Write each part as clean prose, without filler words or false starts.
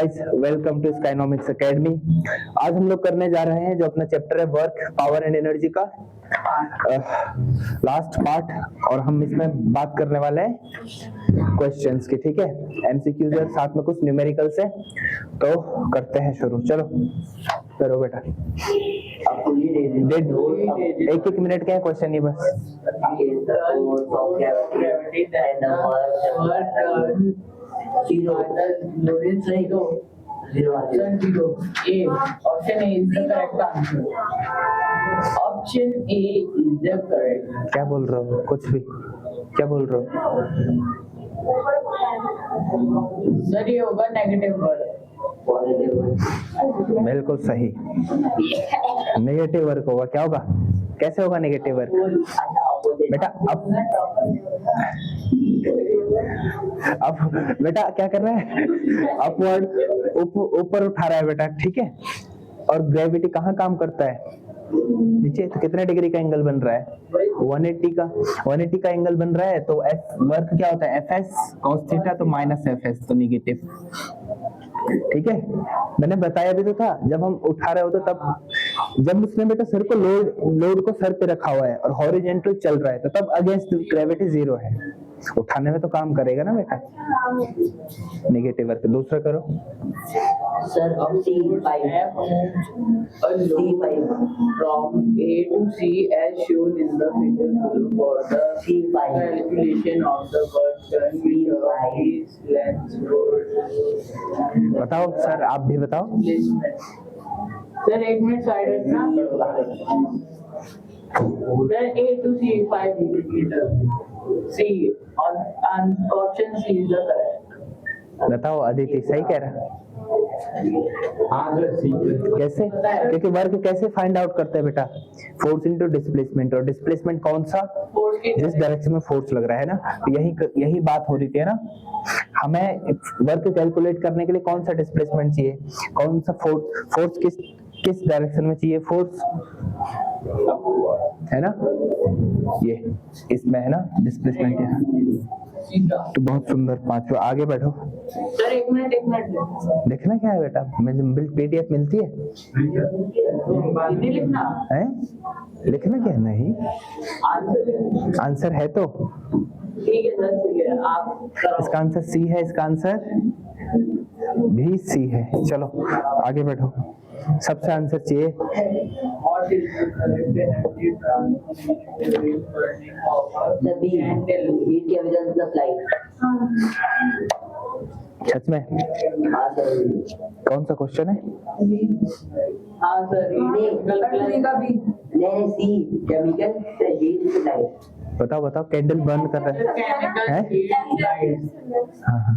Guys, welcome to Skynomics Academy. आज हम लोग करने जा रहे हैं जो अपना चैप्टर है वर्क, पावर एंड एनर्जी का लास्ट पार्ट, और हम इसमें बात करने वाले हैं क्वेश्चंस की। ठीक है, एमसीक्यूज और साथ में कुछ न्यूमेरिकल्स है, तो करते हैं शुरू। चलो करो बेटा। एक एक मिनट का क्वेश्चन ही बस। Zero. Zero. A. Option A is the correct answer. Option A is the correct. क्या बोल रहे हो? कुछ भी क्या बोल रहे हो? सर ये होगा नेगेटिव वर्क। बिल्कुल सही, नेगेटिव वर्क होगा। क्या होगा? कैसे होगा नेगेटिव वर्क बेटा? अब बेटा क्या कर रहा है? अपवर्ड, ऊपर उठा रहा है बेटा। ठीक है, और ग्रेविटी कहाँ काम करता है? नीचे। तो कितने डिग्री का एंगल बन रहा है? 180 का एंगल बन रहा है। तो एफ वर्क क्या होता है? एफएस cos थीटा तो माइनस एफएस, तो निगेटिव। ठीक है, मैंने बताया भी तो था जब हम उठा रहे होते तब, जब उसने बेटा सर को लोड को सर पे रखा हुआ है और हॉरिजॉन्टल चल रहा है, तो तब अगेंस्ट ग्रेविटी जीरो है। उठाने में तो काम करेगा ना बेटा, नेगेटिव वर्क। दूसरा करो sir. C5 from A to C as shown in the figure for the C5 calculation of the work done with his length road. बताओ सर, आप भी बताओ। सर एक मिनट साइड रखना। Sir A to C 5 meters. C on option C is the correct. बताओ अदिति, सही कह रहा है? कैसे? क्योंकि वर्क कैसे फाइंड आउट करते हैं बेटा? Force into displacement. और डिस्प्लेसमेंट कौन सा? जिस डायरेक्शन में फोर्स लग रहा है ना। तो यही बात हो रही थी ना, हमें वर्क कैलकुलेट करने के लिए कौन सा डिस्प्लेसमेंट चाहिए, कौन सा फोर्स किस डायरेक्शन में चाहिए फोर्स, है ना? ये इसमें है ना डिस्प्लेसमेंट यहाँ। तो बहुत सुंदर। पांचवा, आगे बैठो। सर एक मिनट देखना क्या है बेटा? पीडीएफ मिलती है? लिखना है? लिखना क्या? नहीं, आंसर है तो ठीक है सर, आप इसका आंसर सी है। इसका आंसर भी सी है। चलो आगे बैठो। सबसे आंसर चाहिए। सच में? कौन सा क्वेश्चन है? हाँ सर, बताओ। कैंडल बर्न कर रहा है?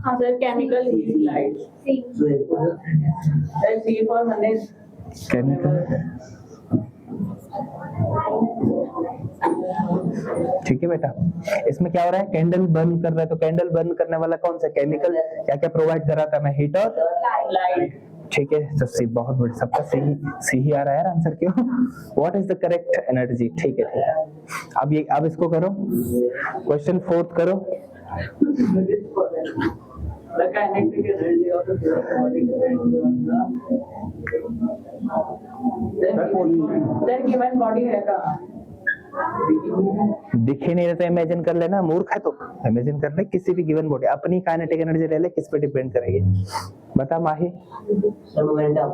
हाँ sir, chemical heat light. C for money. Chemical, ठीक है बेटा। इसमें क्या हो रहा है? कैंडल बर्न कर रहा है, तो कैंडल बर्न करने वाला कौन सा केमिकल क्या क्या प्रोवाइड कर रहा था? मैं हीट और लाइट। ठीक है, तो सी बहुत बड़ी, सबका सी ही आ रहा है यार आंसर। क्यों? What is the correct energy? ठीक है। अब इसको करो, क्वेश्चन 4 करो। The kinetic energy of the body then given body है कहाँ? दिखे नहीं रहता, इमेजिन कर लेना। मूर्ख है तो इमेजिन कर ले। किसी भी गिवन बॉडी अपनी काइनेटिक एनर्जी ले ले, किस पे डिपेंड करेगी? बता माही। सर मोमेंटम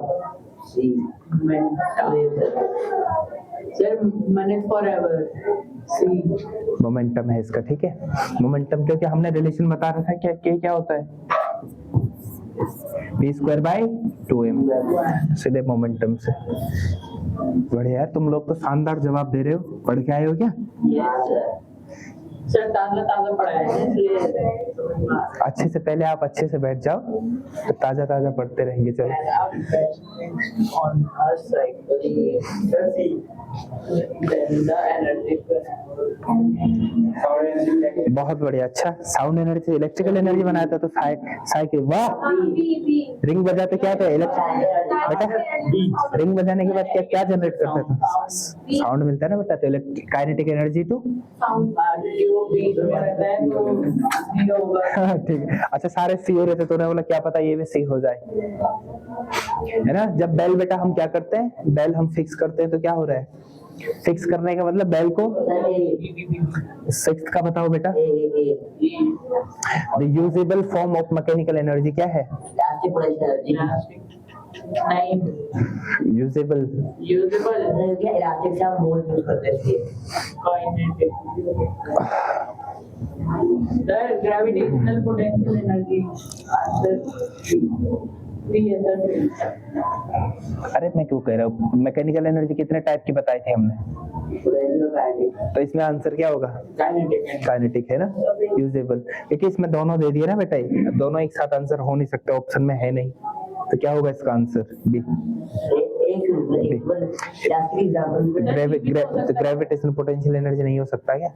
फॉरएवर सी। मोमेंटम है इसका। ठीक है, मोमेंटम, क्योंकि हमने रिलेशन बता रखा है क्या होता है? v²/2m, सीधे मोमेंटम से। बढ़िया यार, तुम लोग तो शानदार जवाब दे रहे हो। पढ़ के आए हो क्या? सर ताजा पढ़ा है इसलिए। अच्छे से पहले आप अच्छे से बैठ जाओ, तो ताजा पढ़ते रहेंगे। चलो बहुत बढ़िया। अच्छा, साउंड एनर्जी से इलेक्ट्रिकल एनर्जी बनाया था तो साइकिल। वाह, रिंग बजाते क्या था बेटा? रिंग बजाने के बाद क्या क्या जनरेट करता था? साउंड मिलता है ना बेटा, तो काइनेटिक एनर्जी टू ठीक है। अच्छा, सारे सी हो रहे थे तो उन्हें बोला क्या पता ये भी सी हो जाए, है ना। जब बेल बेटा हम क्या करते हैं, बेल हम फिक्स करते हैं तो क्या हो रहा है? फिक्स करने का मतलब बेल को सिक्स्थ का बताओ बेटा। The usable form of mechanical energy क्या है? यूजेबल इलास्टिक से हम मोल यूज करते हैं। The gravitational potential energy. अरे मैं क्यों कह रहा हूँ, मैकेनिकल एनर्जी कितने टाइप की बताई थी हमने, तो इसमें आंसर क्या होगा? काइनेटिक है ना, यूजेबल। क्योंकि इसमें दोनों दे दिए ना बेटा, दोनों एक साथ आंसर हो नहीं सकते, ऑप्शन में है नहीं, तो क्या होगा इसका answer? B. Gravitational potential energy नहीं हो सकता क्या?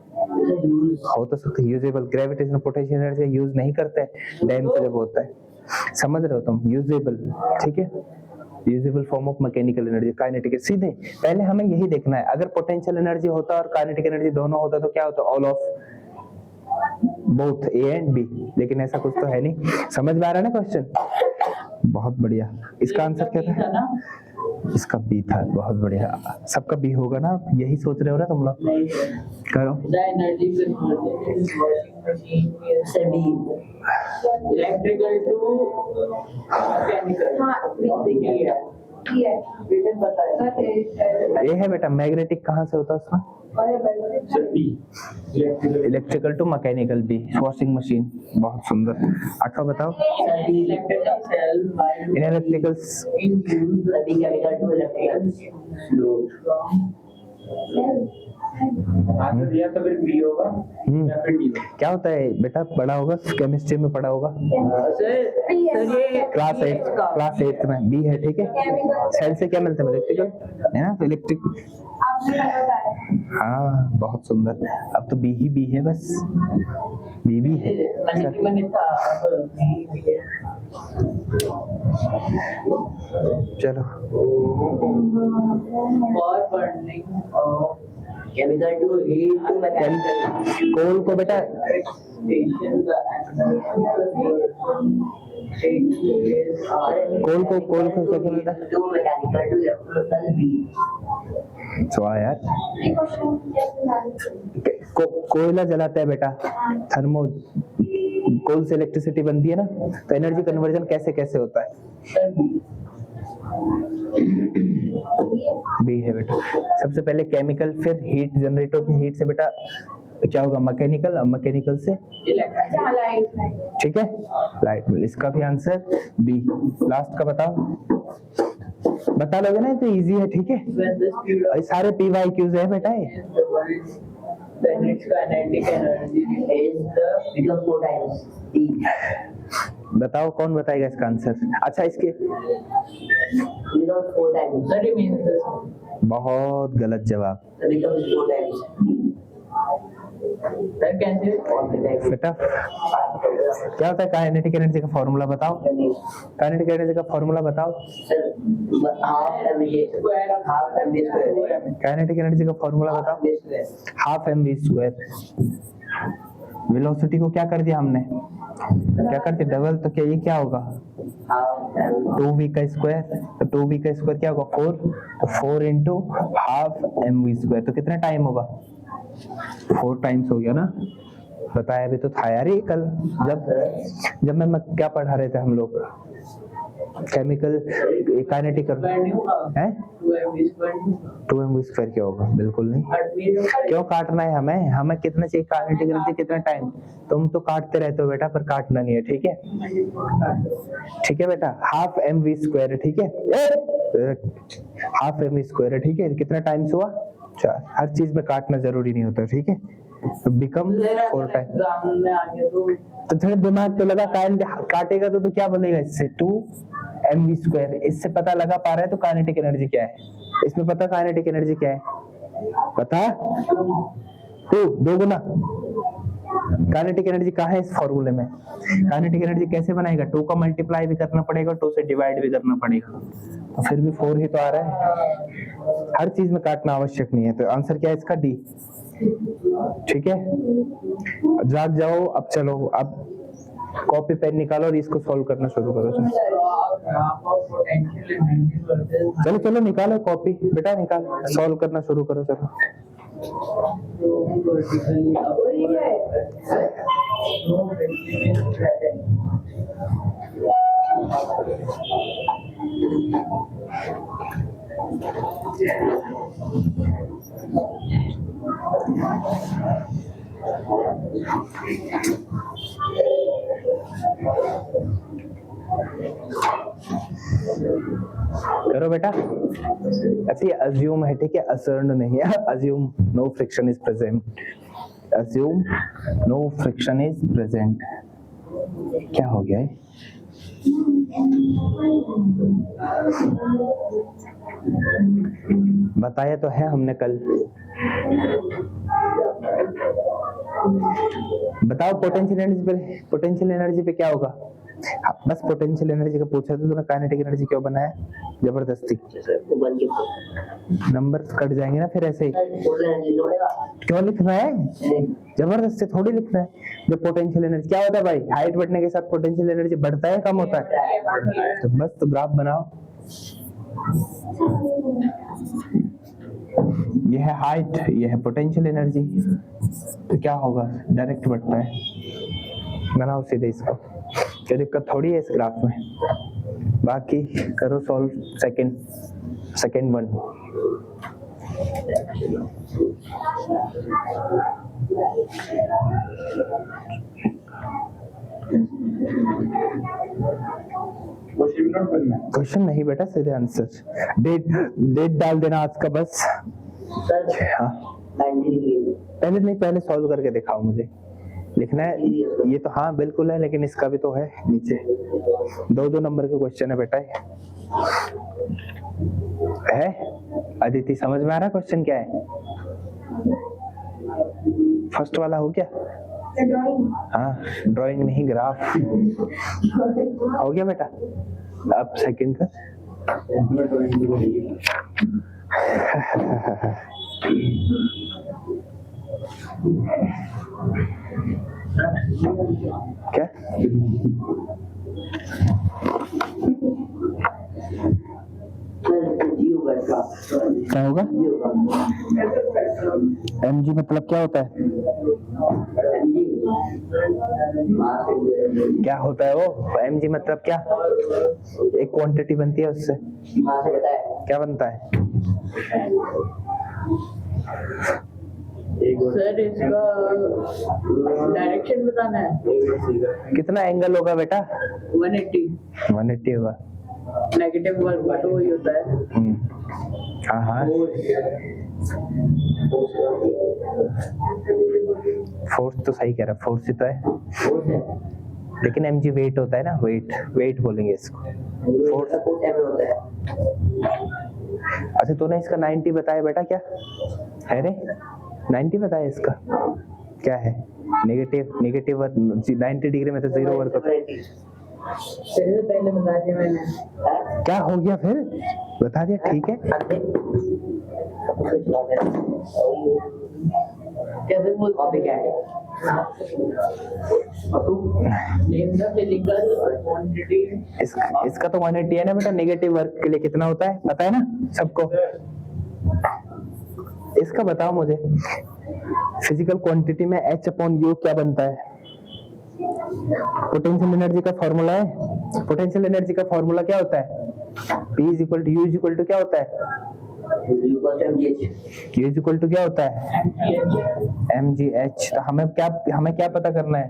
हो तो सकता है। Usable gravitational potential energy use नहीं करते डैम से जब होता है, समझ रहे हो तुम? यूजेबल, ठीक है। Usable form of mechanical energy kinetic. सीधे पहले हमें यही देखना है, अगर पोटेंशियल एनर्जी होता और काइनेटिक एनर्जी दोनों होता तो क्या होता? All of both A and B, लेकिन ऐसा कुछ तो है नहीं। समझ में आ रहा है ना क्वेश्चन? बहुत बढ़िया। इसका आंसर क्या था? इसका बी था। बहुत बढ़िया। सबका बी होगा ना, यही सोच रहे हो ना तुम लोग? करो। इलेक्ट्रिकल टू ये है बेटा, मैग्नेटिक कहाँ से होता है उसका? Electrical to mechanical B, washing machine. बहुत सुंदर। 8वां बताओ। इन इलेक्ट्रिकल्स आंसर दिया तो फिर बी होगा या फिर डी? क्या होता है बेटा, पढ़ा होगा केमिस्ट्री में, पढ़ा होगा क्लास 8 में। बी है, ठीक है। सेल से क्या मिलता है? इलेक्ट्रिकल, है ना, तो इलेक्ट्रिक। हाँ, बहुत सुंदर। अब तो बी ही बी है, बस बी भी है। चलो, chemical to heat to mechanical. Coal को बेटा कोल को क्या बोलता है? To mechanical to electrical B. So यार, कोयला जलाता है बेटा, थर्मो, कोल से इलेक्ट्रिसिटी बनती है ना, तो एनर्जी कन्वर्जन कैसे कैसे होता है? बी है बेटा। सबसे पहले केमिकल, फिर हीट, जनरेटर की हीट से बेटा क्या होगा? मैकेनिकल, और मैकेनिकल से ठीक है, लाइट बिल। इसका भी आंसर बी। लास्ट का बताओ, बता लोगे ना, तो इजी है, ठीक है। और सारे PYQs है बेटा ये। Then its kinetic energy is the because 4 times E. बताओ कौन बताएगा इसका आंसर? अच्छा, इसके Because 4 times. That means बहुत गलत जवाब that becomes 4 times. That कैसे? बेटा। क्या होता है काइनेटिक एनर्जी का फॉर्मूला बताओ? काइनेटिक एनर्जी का फॉर्मूला बताओ। Half mv square. Kinetic energy का फॉर्मूला बताओ। Half mv square. वेलोसिटी को क्या कर दिया हमने? क्या करते? डबल। तो क्या ये क्या होगा? 2v का स्क्वायर। तो 2v का स्क्वायर क्या होगा? 4। तो 4 इंटू हाफ mv स्क्वायर। तो कितना टाइम होगा? 4 टाइम्स हो गया ना। बताया भी तो था यार ये कल, जब मैं क्या पढ़ा रहे थे हम लोग, केमिकल काइनेटिक है। 2mv स्क्वायर क्या होगा? बिल्कुल नहीं। क्यों काटना है हमें कितना चाहिए काइनेटिक एनर्जी, कितना टाइम? तुम तो काटते रहते हो बेटा, पर काटना नहीं है, ठीक है। ठीक है बेटा, हाफ mv स्क्वायर है, ठीक है। हाफ mv स्क्वायर है, ठीक है। कितना टाइम्स हुआ? 4। हर चीज में काटना जरूरी नहीं होता, ठीक है। Become 4 time. तो थोड़ा दिमाग तो लगा, काटेगा तो क्या बनेगा इससे? 2mv square. इससे पता लगा पा रहा है तो काइनेटिक एनर्जी क्या है? इसमें पता काइनेटिक एनर्जी क्या है? पता? 2 2 गुना काइनेटिक एनर्जी कहाँ है इस फॉर्मूले में? काइनेटिक एनर्जी कैसे बनाएगा? 2 का मल्टीप्लाई भी करना पड़ेगा, 2 से डिवाइड भी करना पड़ेगा, तो फिर भी 4 ही तो आ रहा है। हर चीज में काटना आवश्यक नहीं है, तो आंसर क्या है इसका? डी। ठीक है, जाग जाओ अब, चलो अब कॉपी पेन निकालो और इसको सॉल्व करना शुरू करो। चलो चलो निकालो कॉपी, बेटा निकाल, सॉल्व करना शुरू करो। चलो करो बेटा। ऐसे अज्यूम है, ठीक है, असर्न नहीं है। Assume no friction is present, assume no friction is present. क्या हो गया है? बताया तो है हमने कल। बताओ पोटेंशियल एनर्जी पे क्या होगा? बस पोटेंशियल एनर्जी का पूछा तो तूने काइनेटिक एनर्जी क्यों बनाया जबरदस्ती? नंबर कट जाएंगे ना फिर ऐसे ही। क्यों लिखना है? जबरदस्ती थोड़ी लिखना है। जो पोटेंशियल एनर्जी क्या होता है भाई? हाइट बढ़ने के साथ पोटेंशियल एनर्जी बढ़ता है कम होता है? तो बस तो ग्राफ बनाओ। ये है हाइट, ये है पोटेंशियल एनर्जी, तो क्या होगा? डायरेक्ट बढ़ता है। बनाओ सीधे इसको, कोई दिक्कत थोड़ी है इस ग्राफ में। बाकी करो सॉल्व। Second one. क्वेश्चन नहीं बेटा, सीधे आंसर। डेट डाल देना आज का बस। हाँ पहले सॉल्व करके दिखाओ मुझे। लिखना है ये तो, हाँ बिल्कुल है, लेकिन इसका भी तो है नीचे। 2 नंबर के क्वेश्चन है बेटा ये। है अदिति, समझ में आ रहा क्वेश्चन क्या है? फर्स्ट वाला हो गया? हाँ ड्राइंग नहीं, ग्राफ हो गया बेटा। अब सेकंड का। क्या क्या होगा? mg मतलब क्या होता है? क्या होता है वो? mg मतलब क्या? एक क्वांटिटी बनती है उससे। क्या बनता है? सर इसका डायरेक्शन बताना है। कितना एंगल होगा बेटा? 180 होगा। नेगेटिव वर्क तो वही होता है। हाँ फोर्स तो सही कह रहा, फोर्स ही तो है, लेकिन mg वेट होता है ना, वेट बोलेंगे इसको। फोर्स होता है। अच्छा तूने इसका 90 बताया बेटा, क्या है रे? 90 बताया इसका क्या है? नेगेटिव 90 डिग्री में तो 0 वर्क होता है। पहले बता दिया मैंने। क्या हो गया फिर? बता दिया, ठीक है। कैसे बोल कॉपी क्या है? इसका तो 180 है ना बेटा। नेगेटिव वर्क के लिए कितना होता है पता है ना सबको? इसका बताओ मुझे, फिजिकल क्वांटिटी में H/U क्या बनता है? पोटेंशियल एनर्जी का फॉर्मूला है। पोटेंशियल एनर्जी का फॉर्मूला क्या होता है? P = U = क्या होता है? Q = क्या होता है? mgh। तो हमें क्या पता करना है?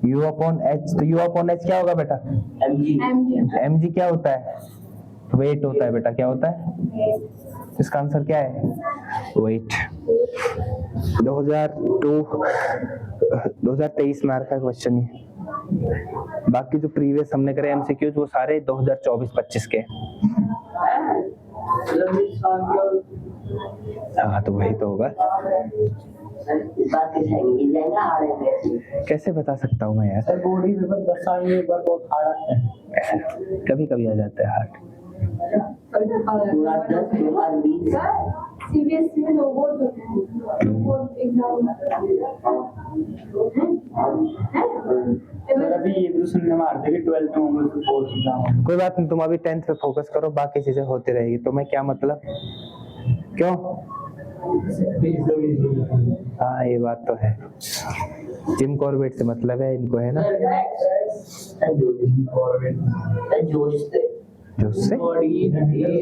U/H। तो U/H क्या होगा बेटा? mg क्या होता है? वेट होता है बेटा। क्या होता है? इसका आंसर क्या है? वेट। 2023 में का क्वेश्चन है। बाकी जो प्रीवियस हमने करे एमसीक्यूज वो सारे 2024-25 के। हाँ तो वही तो होगा। इस बात की सही इज जाएगा हार्ड है। कैसे बता सकता हूँ मैं यार, सर बॉडी पेपर 10 साल में एक बार बहुत हार्ड आता है। कभी कभी आ जाता है हार्ड। पूरा 10 के बाद 20 सीबीएसई में 2 बोर्ड होते हैं, 2 बोर्ड एग्जाम सर अभी ये भी सुनने में आ रहा था कि 12th में होंगे तो बोर्ड एग्जाम। कोई बात नहीं, तुम अभी 10th पे फोकस करो, बाकी चीजें होती रहेगी। तुम्हें क्या मतलब, क्यों? हाँ ये बात तो है, जिम कॉर्बेट से मतलब है इनको, है ना? जो उससे body A and B have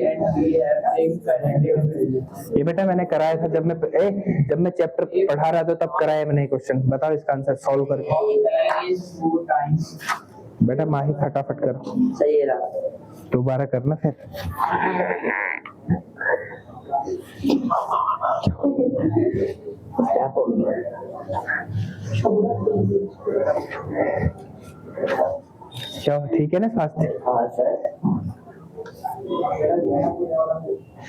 एक काइनेटिक। ये बेटा मैंने कराया था जब मैं चैप्टर पढ़ा रहा था तब कराया मैंने क्वेश्चन। बताओ इसका आंसर सॉल्व करके। Is 4 times. बेटा माही फटाफट करो, सही है ना। दोबारा करना फिर। क्या बोल रहे क्या ठीक है ना स्वास्थ्य? हाँ सर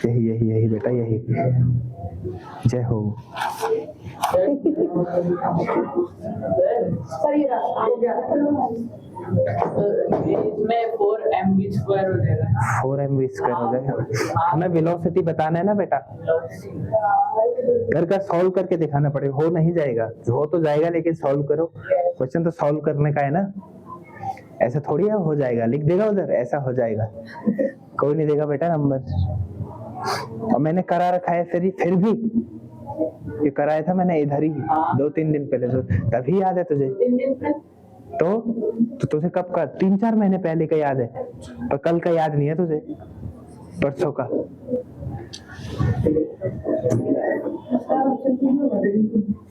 यही बेटा यही। जय हो। इसमें 4mv स्क्वायर हो जाएगा। 4mv स्क्वायर हो जाएगा। हमें वेलोसिटी बताना है ना बेटा, घर का सॉल्व करके दिखाना पड़ेगा। हो नहीं जाएगा, हो तो जाएगा लेकिन सॉल्व करो। क्वेश्चन तो सॉल्व करने का है ना, ऐसा थोड़ी है हो जाएगा, लिख देगा उधर ऐसा हो जाएगा। कोई नहीं देगा बेटा नंबर। और मैंने करा रखा है फिर भी ये कराया था मैंने इधर ही 2-3 दिन पहले, तो तभी याद है तुझे। तो तुझे कब का 3-4 महीने पहले का याद है, पर कल का याद नहीं है तुझे, परसों का।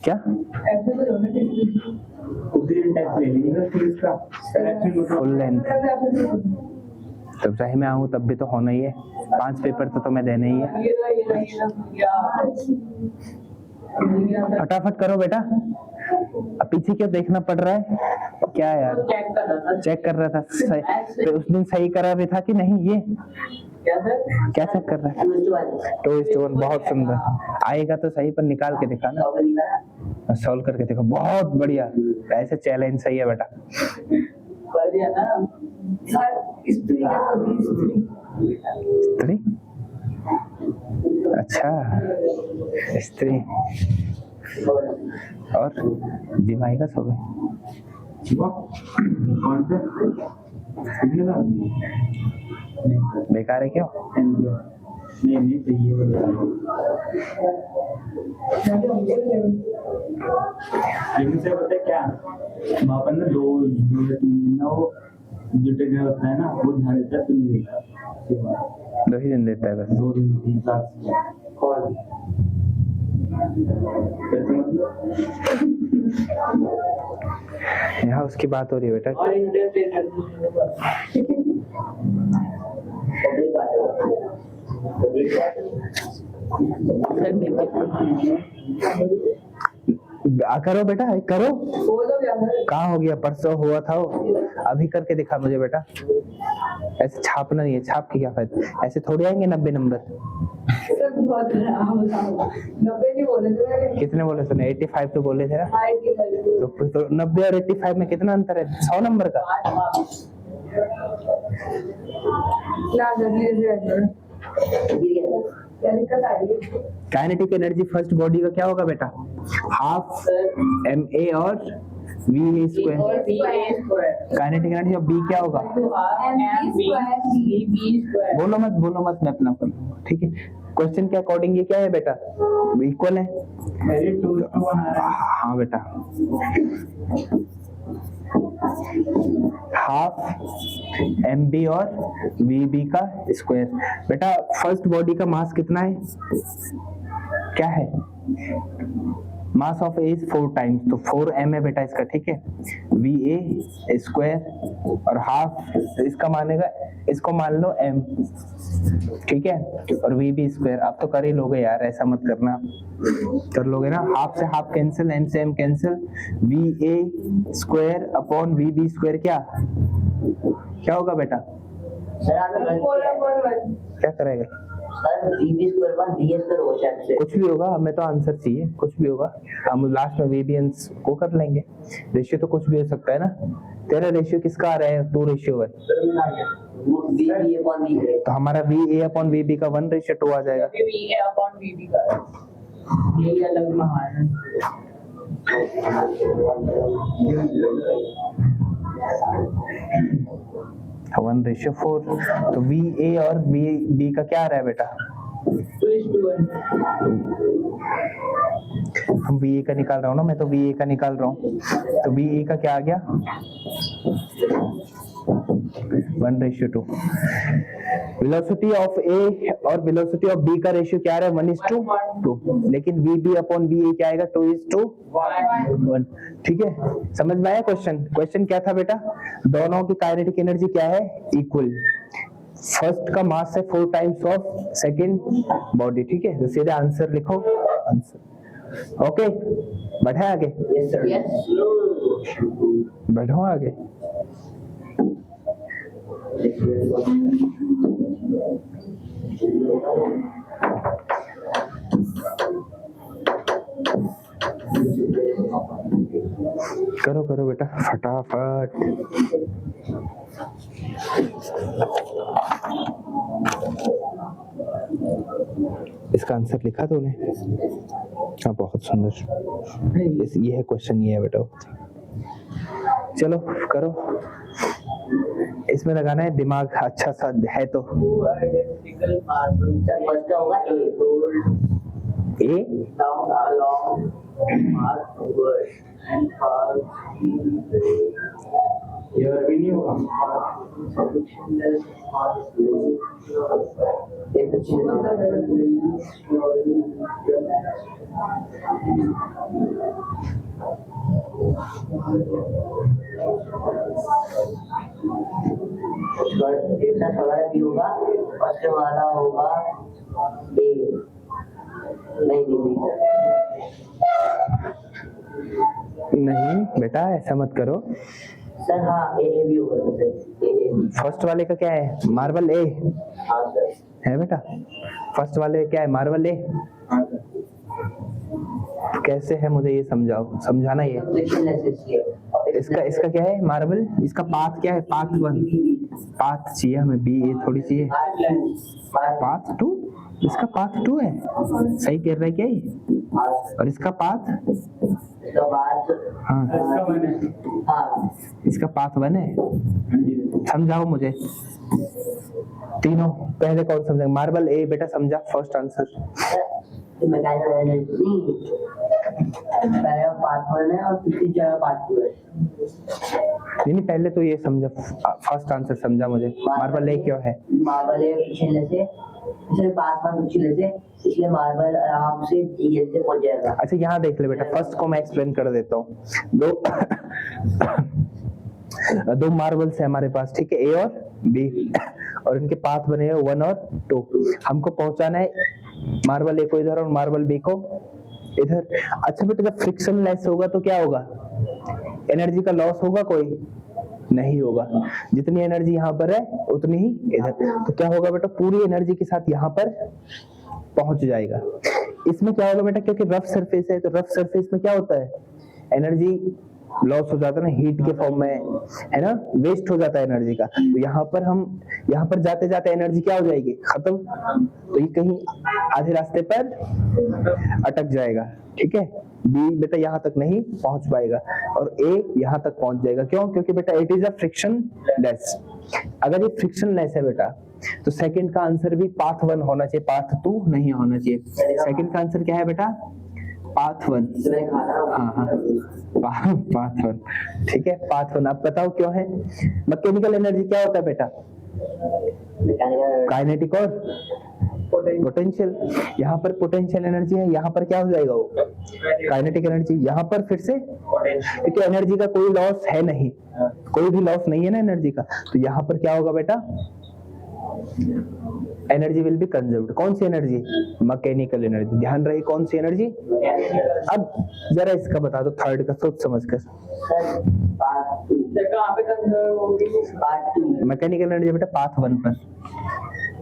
क्या फुल लेंथ? तब चाहे मैं आऊँ तब भी तो होना ही है। 5 पेपर तो मैं देने ही है। फटाफट करो बेटा। अब पीछे क्यों देखना पड़ रहा है? क्या यार चेक कर रहा था तो उस दिन सही करा भी था कि नहीं? ये क्या चेक कर रहा है? 2:1 बहुत सुंदर। आएगा तो सही, पर निकाल के दिखाना, सॉल्व करके देखो। बहुत बढ़िया, ऐसे चैलेंज सही है बेटा। स्त्री? अच्छा स्त्री। और जिमाई का सो गए? कौन से? बेकार है क्यों? नहीं चाहिए। लेकिन से पता है क्या, वहाँ पर ना 2-3 दिन ना वो जो टेक्निक होता है ना वो ध्यान देता है, तो नहीं देता। 2 ही दिन देता है बस। 2 दिन 3 साल कौन यहाँ उसकी बात हो रही है बेटा। और करो बेटा करो। कहाँ हो गया? परसों हुआ था वो, अभी करके दिखा मुझे बेटा। ऐसे छापना नहीं है, छाप के क्या फायदा? ऐसे थोड़ी आएंगे 90 नंबर। कितने बोले थे? 85 तो बोले थे ना। तो 90 और 85 में कितना अंतर है? 100 नंबर का। काइनेटिक एनर्जी फर्स्ट बॉडी का क्या होगा बेटा? हाफ ma और v square. Kinetic energy of b क्या होगा? बोलो मत मैं अपना कर लूंगा, ठीक है? क्वेश्चन के अकॉर्डिंग ये क्या है बेटा? इक्वल है। हाँ बेटा, हाफ mb और vb का स्क्वायर। बेटा फर्स्ट बॉडी का मास कितना है? क्या है? Mass of A is 4 times, तो 4m है बेटा इसका, ठीक है? va स्क्वायर और हाफ इसका मानेगा, इसको मान लो m, ठीक है? और vb स्क्वायर। आप तो कर ही लोगे यार, ऐसा मत करना, कर लोगे ना? हाफ से हाफ कैंसिल, m से m cancel, va square upon vb square क्या होगा बेटा? क्या करेगा? पर VB स्क्वायर पर BA स्क्वायर हो सकता है। कुछ भी होगा, हमें तो आंसर चाहिए, कुछ भी होगा, हम लास्ट में वेरिएंस को कर लेंगे। रेशियो तो कुछ भी हो सकता है ना। तेरा रेशियो किसका आ रहा है? 2:1। वो VB upon VA। तो हमारा VA/VB का 1:2 आ जाएगा। VA upon VB का यही अलग महान है। 1:4। तो VA और VB का क्या आ रहा है बेटा? 2:1। हम VA का निकाल रहा हूँ ना, मैं तो VA का निकाल रहा हूँ। तो VA का क्या आ गया? 1:2। वेलोसिटी ऑफ A और वेलोसिटी ऑफ B का रेशियो क्या आ रहा है? 1:2। लेकिन VB अपॉन VA क्या आएगा? 2:1। ठीक है, समझ में आया क्वेश्चन? क्वेश्चन क्या था बेटा? दोनों की काइनेटिक एनर्जी क्या है? इक्वल। फर्स्ट का मास है 4 टाइम्स ऑफ सेकंड बॉडी। ठीक है, तो सीधे आंसर लिखो। आंसर ओके, बढ़े आगे, Yes sir। Yes। बढ़ो आगे। करो करो बेटा फटाफट। इसका आंसर लिखा तूने? हाँ, बहुत सुंदर। ये है क्वेश्चन, ये है बेटा। चलो करो, इसमें लगाना है दिमाग, अच्छा सा है तो। Identical marbles सर फर्स्ट का होगा A। A down along path forward and path here we knew frictionless path ये तो चीज़ सर थोड़ा भी होगा, फर्स्ट वाला होगा A। नहीं नहीं बेटा, ऐसा मत करो। सर हाँ A भी होगा सर। A फर्स्ट वाले का क्या है? मार्बल ए हाँ सर। है बेटा। फर्स्ट वाले क्या है? मार्बल ए। कैसे है मुझे ये समझाओ, समझाना ये। इसका इसका क्या है? मार्बल। इसका पाथ क्या है? पाथ 1। पाथ चाहिए हमें, बी ए थोड़ी चाहिए। पाथ 2। इसका पाथ 2 है, सही कह रहा है क्या ये? और इसका पाथ हाँ, इसका पाथ 1 है। समझाओ मुझे तीनों। पहले कौन समझेगा? मार्बल ए बेटा समझा, फर्स्ट आंसर। पहला पार्ट 1 है और दूसरी जगह पार्ट 2 है। नहीं, पहले तो ये समझा, फर्स्ट आंसर समझा मुझे। मार्बल ए क्यों है? मार्बल है पिछले से, पिछले पास में पिछले से, इसलिए मार्बल आराम से डीएल से पहुंच जाएगा। अच्छा यहाँ देख ले बेटा, फर्स्ट को मैं एक्सप्लेन कर देता हूँ। दो मार्बल्स है हमारे पास, ठीक है, ए और बी, और इनके पाथ बने हैं 1 और 2। हमको पहुंचाना है मार्बल ए को इधर और मार्बल बी को इधर। अच्छा बेटा, जब फ्रिक्शन लेस होगा तो क्या होगा? एनर्जी का लॉस होगा? कोई नहीं होगा। जितनी एनर्जी यहाँ पर है उतनी ही इधर। तो क्या होगा बेटा? पूरी एनर्जी के साथ यहाँ पर पहुंच जाएगा। इसमें क्या होगा बेटा? क्योंकि रफ सरफेस है, तो रफ सरफेस में क्या होता है? एनर्जी लॉस हो जाता है ना, हीट के फॉर्म में, है ना, वेस्ट हो जाता है एनर्जी का। तो यहाँ पर जाते जाते एनर्जी क्या हो जाएगी? खत्म। तो ये कहीं आधे रास्ते पर अटक जाएगा। ठीक है, बी बेटा यहाँ तक नहीं पहुंच पाएगा और ए यहाँ तक पहुंच जाएगा। क्यों? क्योंकि बेटा it is a friction less. अगर ये फ्रिक्शन लेस है बेटा, तो सेकंड का आंसर भी पाथ 1 होना चाहिए, पाथ 2 नहीं होना चाहिए। सेकंड का आंसर क्या है बेटा? पाथ 1। हाँ, पाथ 1। ठीक है, पाथ 1। अब बताओ क्यों है? मैकेनिकल एनर्जी क्या होता है बेटा? काइनेटिक और पोटेंशियल। यहाँ पर पोटेंशियल एनर्जी है, यहाँ पर क्या हो जाएगा? वो काइनेटिक एनर्जी। यहाँ पर फिर से, क्योंकि एनर्जी का कोई लॉस है नहीं, कोई भी लॉस नहीं है ना एनर्जी का, तो यहाँ पर क्या होगा बेटा? Energy will be conserved. कौन सी एनर्जी? Mechanical energy. ध्यान रहे, कौन सी एनर्जी? अब जरा इसका बता दो, थर्ड का, सोच समझ कर। कहाँ पे कंजर्व होगी? मैकेनिकल एनर्जी बेटा पाथ 1 पर।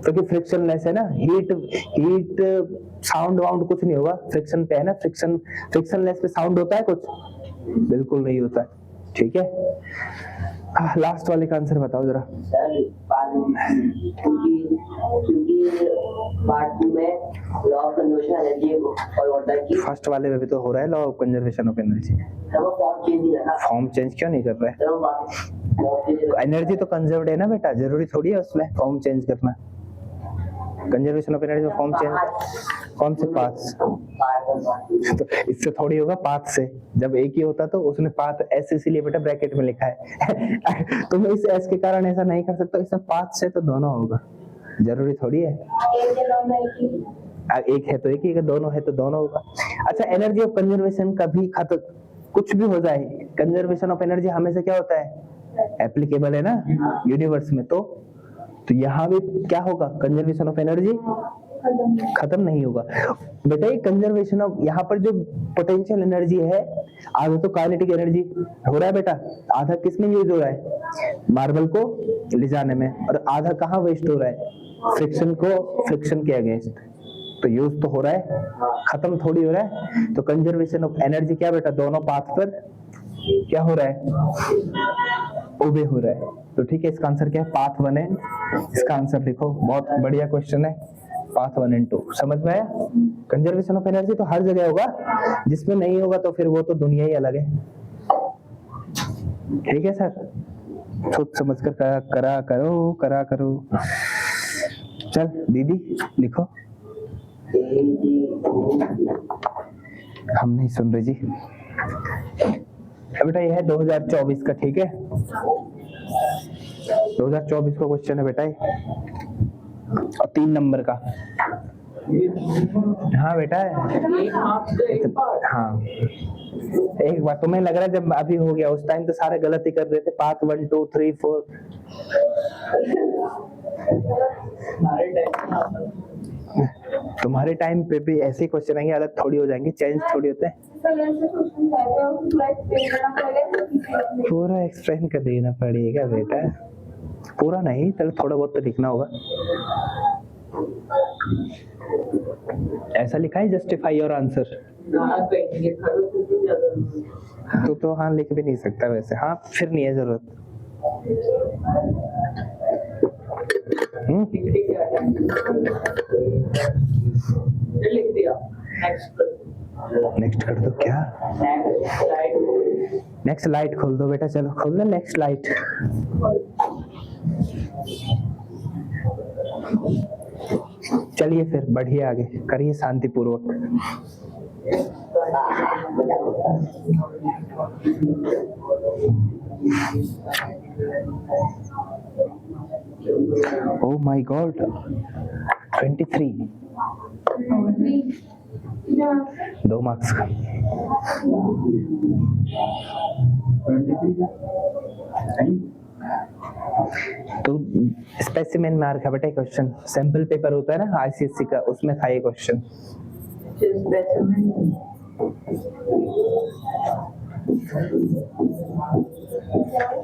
क्योंकि फ्रिक्शनलेस है ना, हीट हीट साउंड वाउंड कुछ नहीं होगा, फ्रिक्शन पे है ना, फ्रिक्शनलेस पे साउंड होता है कुछ? बिल्कुल नहीं होता है, ठीक है। लास्ट वाले का आंसर बताओ जरा। सर क्योंकि पार्ट 2 में लॉ ऑफ कंजर्वेशन एनर्जी और वाटर की फर्स्ट वाले में भी तो हो रहा है law of conservation of energy. Sir वो फॉर्म चेंज नहीं करना फॉर्म चेंज क्यों नहीं कर रहा है? सर, वो बाकी एनर्जी तो कंजर्व्ड है ना बेटा, जरूरी थोड़ी है उसमें फॉर्म चेंज करना। कंजर्वेशन ऑफ एनर्जी में फॉर्म चेंज कौन से पाथ्स? तो इससे थोड़ी होगा पाथ से, जब एक ही होता तो उसने पाथ एस इसीलिए बेटा ब्रैकेट में लिखा है तुम इस एस के कारण ऐसा नहीं कर सकते, इसमें पाथ से तो दोनों होगा, जरूरी थोड़ी है एक जगह में एक है तो एक ही, अगर दोनों है तो दोनों होगा। अच्छा, एनर्जी ऑफ कंजर्वेशन कभी खत्म कुछ भी हो जाए, कंजर्वेशन ऑफ एनर्जी हमेशा क्या होता है? एप्लीकेबल है ना यूनिवर्स में, तो यहाँ भी क्या होगा? कंजर्वेशन ऑफ एनर्जी खत्म नहीं होगा बेटा। ये कंजर्वेशन ऑफ, यहाँ पर जो पोटेंशियल एनर्जी है, आधा तो काइनेटिक एनर्जी हो रहा है बेटा, आधा किस में यूज हो रहा है? मार्बल को ले जाने में, और आधा कहाँ वेस्ट हो रहा है? फ्रिक्शन के अगेंस्ट। तो यूज तो हो रहा है, खत्म थोड़ी हो रहा है। तो कंजर्वेशन ऑफ एनर्जी क्या बेटा, दोनों पाथ पर क्या हो रहा है? ओबे हो रहा है। तो ठीक है, इसका आंसर क्या है? पाथ 1 एंड, इसका आंसर लिखो, बहुत बढ़िया क्वेश्चन है, पाथ 1 एंड 2। समझ में आया? कंजर्वेशन ऑफ एनर्जी तो हर जगह होगा, जिसमें नहीं होगा तो फिर वो तो दुनिया ही अलग है। ठीक है सर, सोच समझ कर करा करो। चल दीदी लिखो। हम नहीं सुन रहे जी। बेटा ये है 2024 का, ठीक है, 2024 का क्वेश्चन है बेटा ये, और 3 नंबर का। हाँ बेटा एक मार्क्स का एक पार्ट। हाँ, एक बार तुम्हें लग रहा है जब अभी हो गया, उस टाइम तो सारे गलत ही कर रहे थे, पाथ 1 2 3 4। हमारे टाइम में आता था। तुम्हारे टाइम पे भी ऐसे क्वेश्चन आएंगे, अलग थोड़ी हो जाएंगे, चेंज थोड़ी होते हैं। सर ऐसे क्वेश्चन आएगा और पूरा एक्सप्लेन करना पड़ेगा। पूरा एक्सप्लेन कर देना पड़ेगा बेटा, पूरा नहीं, चलो थोड़ा बहुत तो लिखना होगा। ऐसा लिखा है जस्टिफाई योर आंसर, ना कहीं लिखा तो ज्यादा तो हाँ लिख भी नहीं सकता वैसे, हाँ फिर नहीं है जरूरत। ठीक है, लिख दिया। नेक्स्ट कर दो क्या? नेक्स्ट लाइट खोल दो बेटा, चलो खोल दो नेक्स्ट लाइट। चलिए फिर बढ़िए, आगे करिए शांतिपूर्वक। ओह माय गॉड, 23, 2 मार्क्स का। तो स्पेसिमेन मार्क है बेटा क्वेश्चन, सैंपल पेपर होता है ना आईसीएससी का, उसमें था ये क्वेश्चन।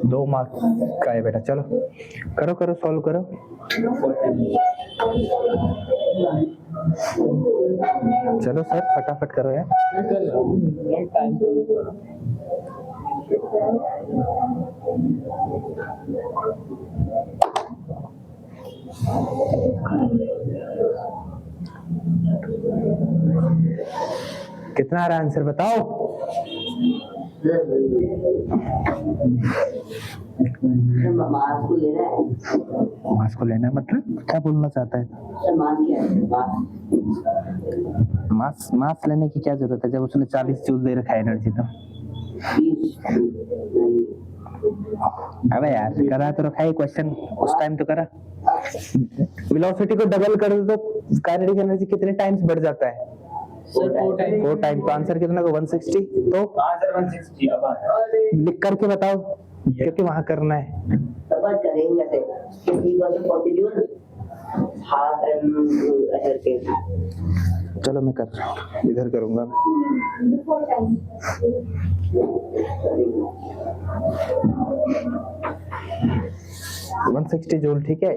2 मार्क्स का है बेटा, चलो करो सॉल्व करो। चलो सर फटाफट करो यार। कितना आ रहा है आंसर बताओ? मास को लेना है। मास को लेना है मतलब क्या बोलना चाहता है? सर मास क्या है? मास लेने की क्या जरूरत है जब उसने 40 जूल दे रखा है एनर्जी तो। अबे यार करा तो रखा है क्वेश्चन, उस टाइम तो करा। वेलोसिटी को डबल कर दो तो काइनेटिक एनर्जी कितने टाइम्स बढ़ जाता है? 4 टाइम। तो आंसर कितना को 160? तो आंसर 160। अब लिख करके बताओ क्योंकि वहां करना है। तब करेंगे से किसी को तो 40 जूल हाफ एम करके। चलो मैं कर रहा हूँ, इधर करूंगा मैं। Before time. 160 जूल, ठीक है।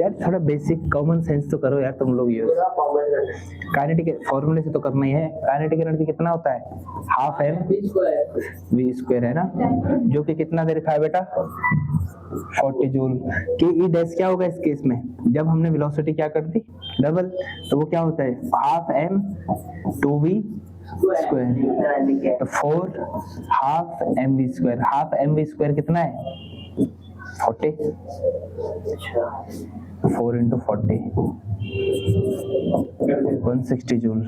यार थोड़ा बेसिक कॉमन सेंस तो करो यार तुम लोग यूज। पूरा कॉमन करना है। काइनेटिक फॉर्मूले से तो करना ही है। काइनेटिक एनर्जी कितना होता है? हाफ एम वी स्क्वायर है ना, जो कि कितना दे रखा है बेटा? 40 जूल। के ई डैश क्या होगा इस केस में? जब हमने वेलोसिटी क्या कर दी डबल, तो वो क्या होता है? हाफ एम 2v स्क्वायर, तो 4 half M V square. Half M V square कितना है? 40। 4 into 40 160 जूल।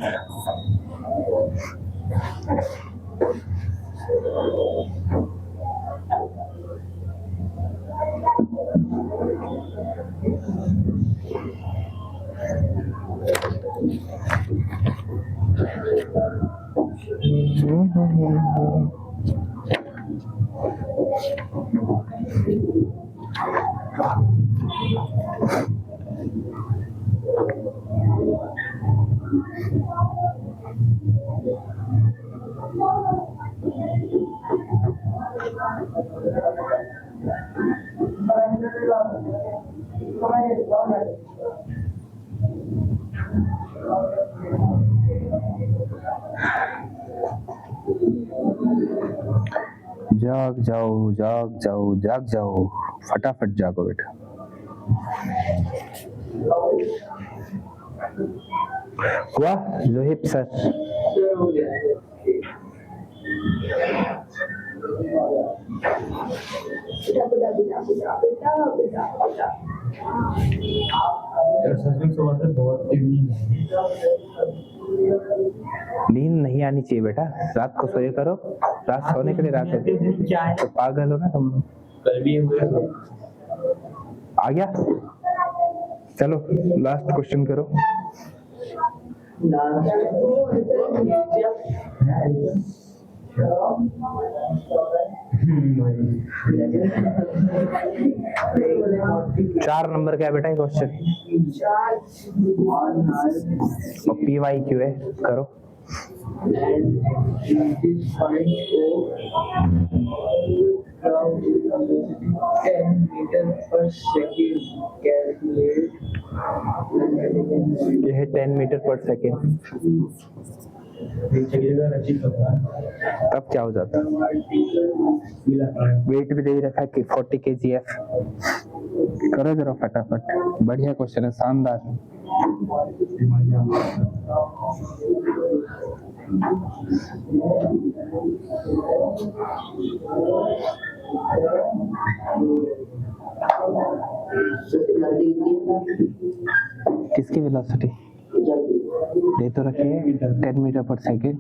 जाग जाओ जाग जाओ जाग जाओ, फटाफट जागो बेटा। हुआ जोहिब सर? नींद नहीं आनी चाहिए बेटा, रात को सोए करो। रात सोने के लिए रात होती है, तो पागल हो ना तुम। कल भी हुए आ गया? चलो लास्ट क्वेश्चन करो। चार नंबर का है बेटा क्वेश्चन, और PYQ है, करो। ये है 10 मीटर पर सेकेंड। तब क्या हो जाता? वेट भी दे ही रखा है कि 40 kgf। करो जरा फटाफट, बढ़िया क्वेश्चन है, शानदार। किसकी वेलोसिटी दे तो रखी है? 10 मीटर पर सेकेंड।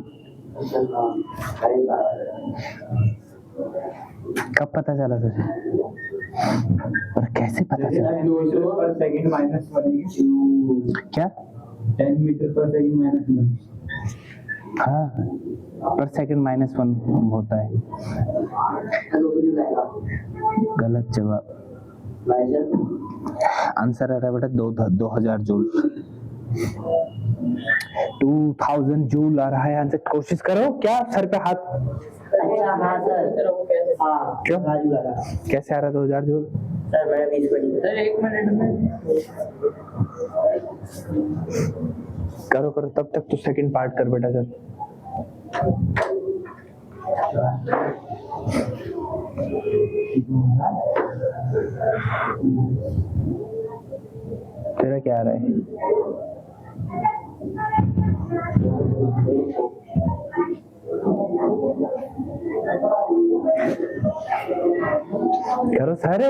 कब पता चला तुझे? और कैसे पता चला? पर सेकंड माइनस 1 क्या? 10 मीटर पर सेकंड माइनस 1। हाँ, पर सेकंड -1 होता है। गलत जवाब। आंसर आ रहा है बेटा 2000 जूल। 2000 जूल आ रहा है आंसर। कोशिश करो। क्या सर पे हाथ? अच्छा हाँ सर, हाँ क्यों? कैसे आ रहा है 2000 जूल? सर मैं 20 मिनट सर 1 मिनट में करो करो, तब तक तो सेकंड पार्ट कर बेटा। चल तेरा क्या आ रहा है? करो सारे।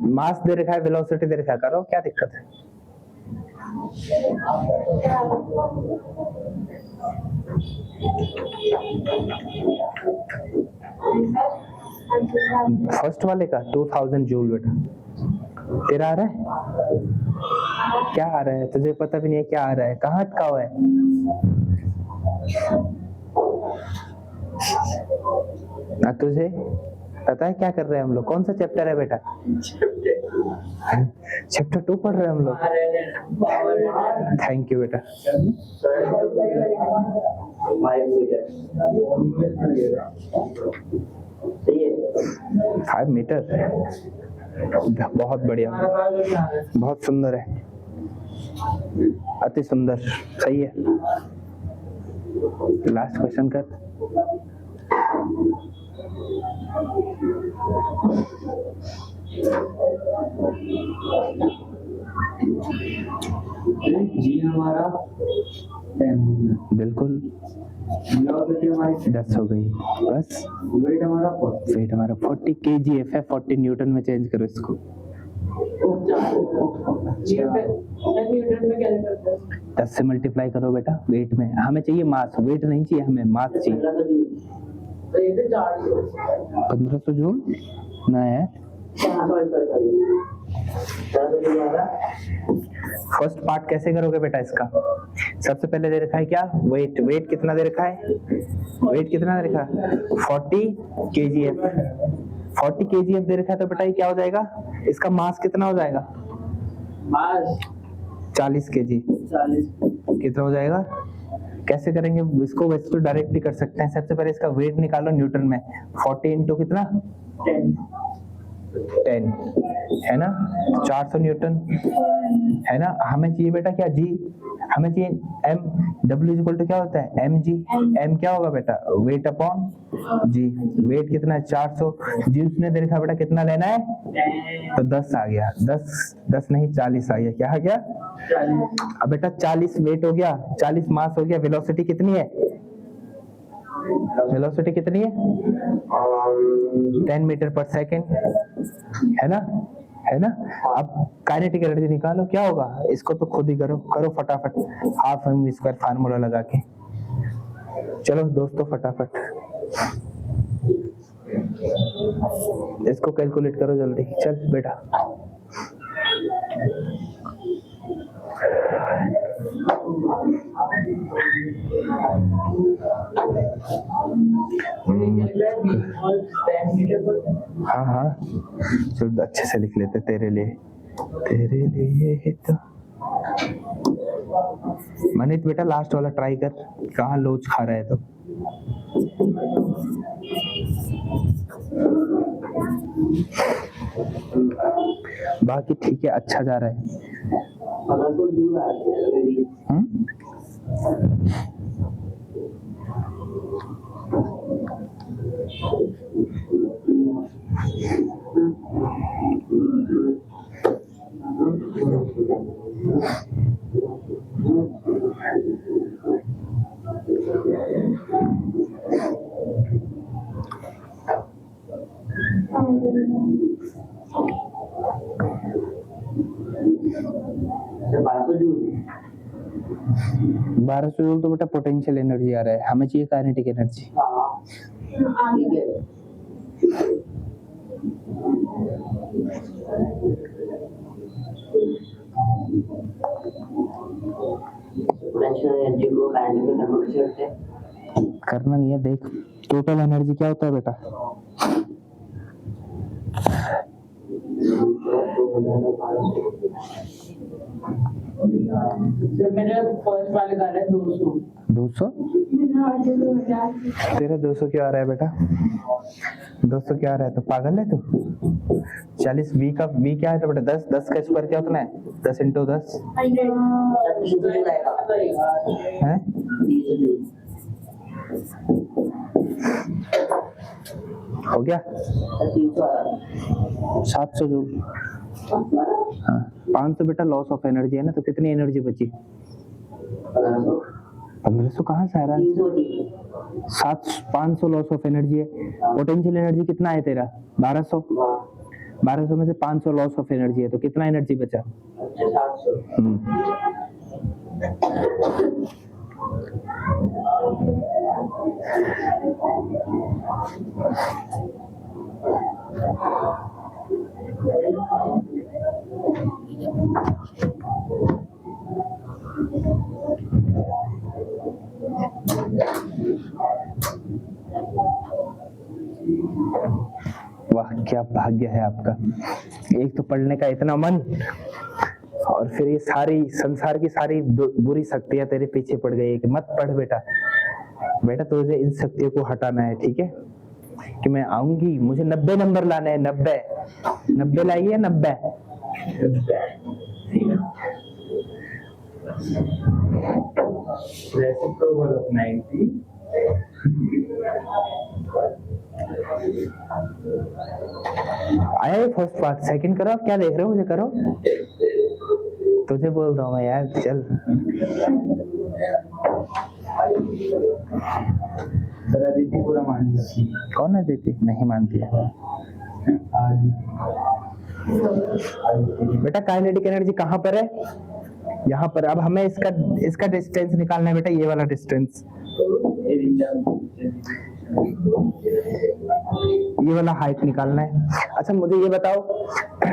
मास दे रखा है, वेलोसिटी दे रखा है, करो, क्या दिक्कत है? फर्स्ट वाले का 2000 जूल बेटा। तेरा आ रहा है? क्या आ रहा है? तुझे पता भी नहीं है क्या आ रहा है, कहाँ अटका हुआ है? ना तुझे पता है क्या कर रहे हैं हम लोग? कौन सा चैप्टर है बेटा? चैप्टर 2 पढ़ रहे हैं हम लोग। थैंक यू बेटा। 5 मीटर सही है। 5 मीटर, बहुत बढ़िया, बहुत सुंदर है, अति सुंदर, सही है। लास्ट क्वेश्चन कर। जी हमारा 10 हो गया, बिल्कुल, वेलोसिटी हमारी 10 हो गई बस। वेट हमारा 40। वेट हमारा 40 kgf है, 40 न्यूटन में चेंज करो इसको। ये फिर 10 न्यूटन में क्या करता है? 10 से मल्टीप्लाई करो बेटा वेट में, हमें चाहिए मास, वेट नहीं चाहिए हमें, मास चाहिए। तो ये तो 400 1500 जूल ना है। फर्स्ट पार्ट कैसे करोगे बेटा इसका? सबसे पहले दे रखा है क्या? वेट, वेट कितना दे रखा है? वेट कितना दे रखा है? 40 kgf, 40 kgf दे रखा है, तो बेटा ये क्या हो जाएगा? इसका मास कितना हो जाएगा? मास 40 kg। 40 कितना हो जाएगा? कैसे करेंगे इसको? वैसे तो डायरेक्ट भी कर सकते हैं। सबसे पहले इसका वेट निकालो न्यूटन में, 40 इंटू कितना? 10 है ना, 400 न्यूटन है ना। हमें चाहिए बेटा क्या? जी, हमें चाहिए M. W is equal to क्या होता है? M G. एम क्या होगा बेटा? वेट अपॉन जी। वेट कितना है? 400। जी उसने दे रखा बेटा कितना लेना है, तो 10 आ गया। 10 नहीं 40 आ गया। क्या आ गया? 40 अब बेटा 40 वेट हो गया, 40 मास हो गया। वेलोसिटी कितनी है? वेलोसिटी कितनी है? 10 मीटर पर सेकेंड, है ना, है ना। अब काइनेटिक एनर्जी निकालो, क्या होगा? इसको तो खुद ही करो, करो फटाफट, half M V square formula लगा के। चलो दोस्तों फटाफट इसको कैलकुलेट करो जल्दी, चल बेटा। हाँ हाँ चल अच्छे से लिख लेते, तेरे लिए, तेरे लिए तो। मनीत बेटा लास्ट वाला ट्राई कर, कहाँ लोच खा रहा है तो। बाकी ठीक है, अच्छा जा रहा है। बारह सौ जूल तो बेटा पोटेंशियल एनर्जी आ रहा है, हमें चाहिए काइनेटिक एनर्जी। करना नहीं है, देख टोटल एनर्जी क्या होता है बेटा? मेरा फर्स्ट वाले का है 200। 200? तेरा 200 क्यों आ रहा है बेटा? 200 क्या आ रहा है? तो पागल है तू? 40 v का v क्या है तो बेटा 10 का स्क्वायर क्या होता है? 10 इंटू 10 है। हो गया 700 जूल। हाँ 500 बेटा लॉस ऑफ एनर्जी है ना, तो कितनी एनर्जी बची? 1500 कहाँ से आ रहा है? 500 लॉस ऑफ एनर्जी है। पोटेंशियल एनर्जी कितना है तेरा? 1200। 1200 में से 500 लॉस ऑफ एनर्जी है, तो कितना एनर्जी बचा? 700। वाह क्या भाग्य है आपका, एक तो पढ़ने का इतना मन, और फिर ये सारी संसार की सारी बुरी शक्तियां तेरे पीछे पड़ गई कि मत पढ़ बेटा। बेटा तुझे इन शक्तियों को हटाना है, ठीक है? कि मैं आऊंगी, मुझे 90 नंबर लाने हैं, 90 लाइए, 90। Reciprocal of 90. आया ये फर्स्ट पार्ट, सेकंड करो। आप क्या देख रहे हो, मुझे करो। तुझे बोल रहा हूँ मैं यार, चल। सर अदिति पूरा मान जाती है। कौन है दीदी? नहीं मानती है आज बेटा। काइनेटिक एनर्जी कहाँ पर है? यहाँ पर। अब हमें इसका डिस्टेंस निकालना है बेटा, ये वाला डिस्टेंस, ये वाला हाइट निकालना है। अच्छा मुझे ये बताओ,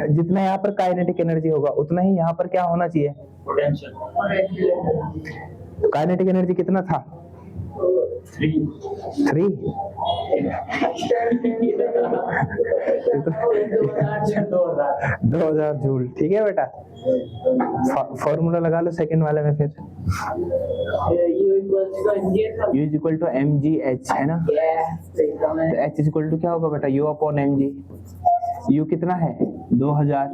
जितना यहाँ पर काइनेटिक एनर्जी होगा उतना ही यहाँ पर क्या होना चाहिए? पोटेंशियल तो काइनेटिक एनर्जी कितना था? 3। 2000 जूल। ठीक है बेटा, फॉर्मूला लगा लो सेकंड वाले में फिर। U is equal to mgh है ना? तो h इज इक्वल टू क्या होगा बेटा? U upon mg। U कितना है? 2000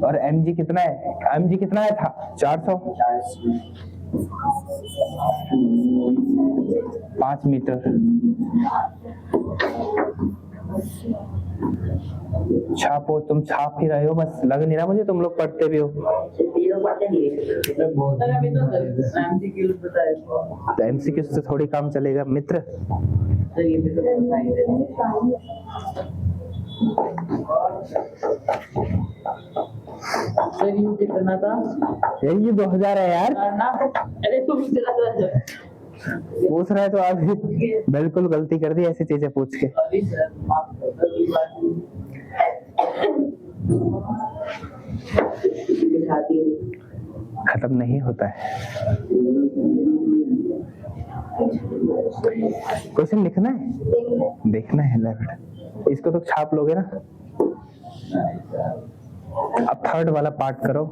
और mg कितना है? mg कितना है था? 400। 5 मीटर। छापो, तुम छाप ही रहे हो, बस लग नहीं रहा मुझे तुम लोग पढ़ते भी हो। सर अभी तो MCQ बताया तो एमसीक्यू से थोड़ी काम चलेगा मित्र। सर, ये भी तो पता ही है। सर यू कितना था? यही 2000 है यार। ना अरे तुम चला पूछ रहे तो आप भी बिल्कुल गलती कर दी ऐसी चीजें पूछ के। सॉरी सर, माफ कर दो ये बात। खत्म नहीं होता है। क्वेश्चन लिखना है, देखना है। ले बेटा, इसको तो छाप लोगे ना। अब थर्ड वाला पार्ट करो।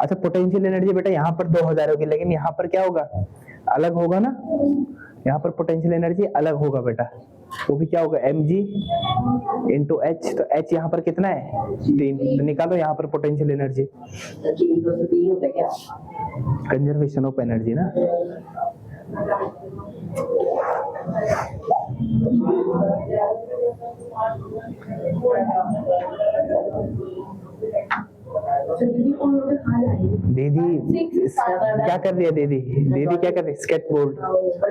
अच्छा पोटेंशियल एनर्जी बेटा यहाँ पर 2000 होगी, लेकिन यहाँ पर क्या होगा? अलग होगा ना। यहाँ पर पोटेंशियल एनर्जी अलग होगा बेटा, वो भी क्या होगा? mg into h। तो h यहाँ पर कितना है? 3। तो निकालो यहाँ पर potential energy. Conservation of energy ना। दीदी क्या कर रही है? दीदी क्या कर रही है? Skate board.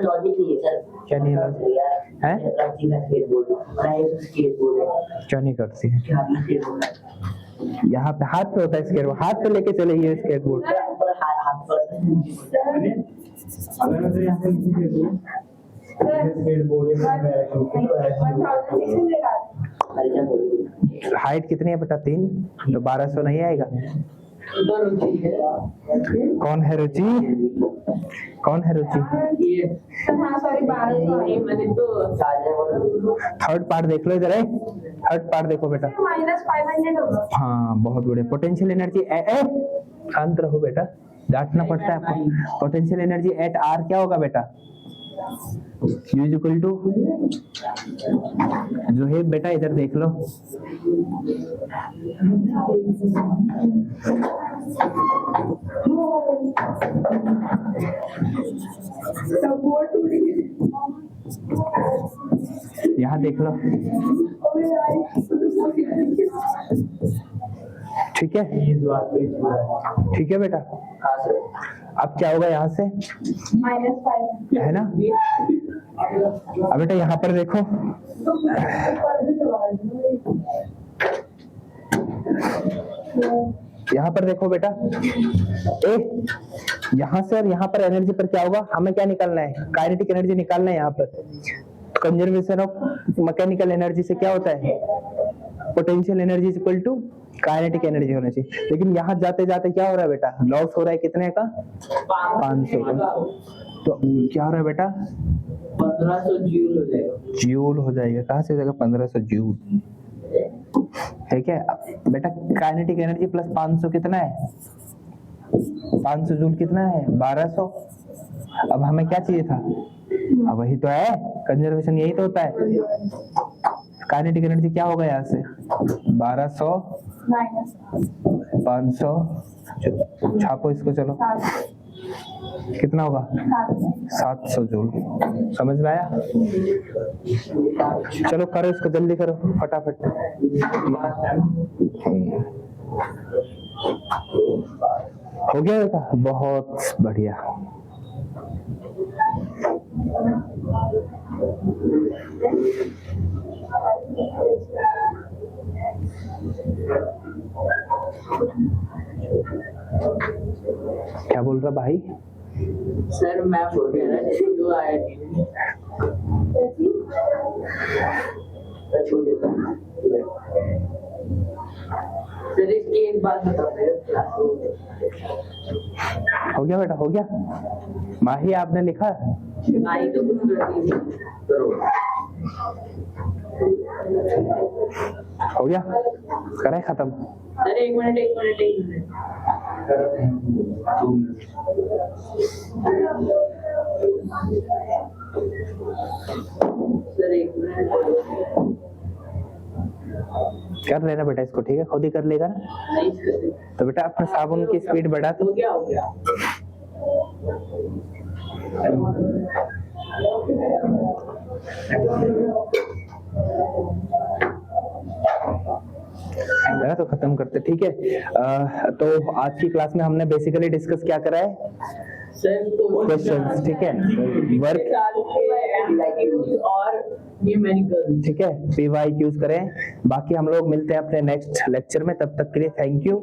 लॉजिक नहीं है सर। क्या नहीं है लॉजिक? हैं? क्यों नहीं करती है? यहाँ पे हाथ पे होता है स्केट बोर्ड, हाथ पे लेके चलेगी स्केट बोर्ड। अगर मैं यहाँ पे नीचे दे दूँ, स्केट बोर्ड में मैं हाइट कितनी है बेटा? 3। तो 1200 नहीं आएगा। कौन है रुचि? कौन है रुचि? हाँ सॉरी 1200 मैंने तो थर्ड पार्ट देख लो इधर। थर्ड पार्ट देखो बेटा। -500 होगा। हाँ बहुत बढ़िया। पोटेंशियल एनर्जी शांत रहो बेटा, डांटना पड़ता है आपको। पोटेंशियल एनर्जी एट आर क्या होगा बेटा? U इज इक्वल टू, जो है बेटा इधर देख लो। यहाँ देख लो, ठीक है? ठीक है बेटा। अब क्या होगा यहाँ से? -500 है ना? अब बेटा यहाँ पर देखो, यहाँ पर देखो बेटा, यहाँ से और यहाँ पर एनर्जी पर क्या होगा? हमें क्या निकालना है? काइनेटिक एनर्जी निकालना है यहाँ पर। कंजर्वेशन ऑफ मैकेनिकल एनर्जी से क्या होता है? Potential energy is equal to kinetic energy होना चाहिए। लेकिन यहाँ जाते जाते क्या हो रहा है बेटा? लॉस हो रहा है कितने का? 500 का। तो क्या हो रहा है बेटा? 1500 जूल हो जाएगा। जूल हो जाएगा। कहाँ से हो जाएगा? 1500 जूल। ठीक है बेटा। काइनेटिक एनर्जी प्लस 500 कितना है? 500 जूल कितना है? 1200। अब हमें क्या चाहिए था? अब वही तो है, कंजर्वेशन यही तो होता है। काइनेटिक एनर्जी क्या होगा यहाँ से? 1200 माइनस 500, छापो इसको, चलो कितना होगा? 700 जूल। समझ में आया? चलो करो इसको, जल्दी करो फटाफट। हो गया बेटा, बहुत बढ़िया। क्या बोल रहा भाई? सर मैं बोल रहा था जो आया सर इसकी एक बात बताओ मेरे क्लास हो गया बेटा, हो गया। माही आपने लिखा? आई तो कुछ करती नहीं। हो गया, करे खत्म। सर एक मिनट सर एक मिनट कर लेना बेटा इसको, ठीक है? खुद ही कर लेगा ना। नहीं सर तो बेटा अपने साबुन की स्पीड बढ़ा हो दो। गया मेरा तो खत्म करते, ठीक है? तो आज की क्लास में हमने बेसिकली डिस्कस क्या करा है? सर क्वेश्चंस, ठीक है? वर्क, और न्यूमेरिकल, ठीक है? PYQs करें। बाकी हम लोग मिलते हैं अपने नेक्स्ट लेक्चर में, तब तक के लिए थैंक यू।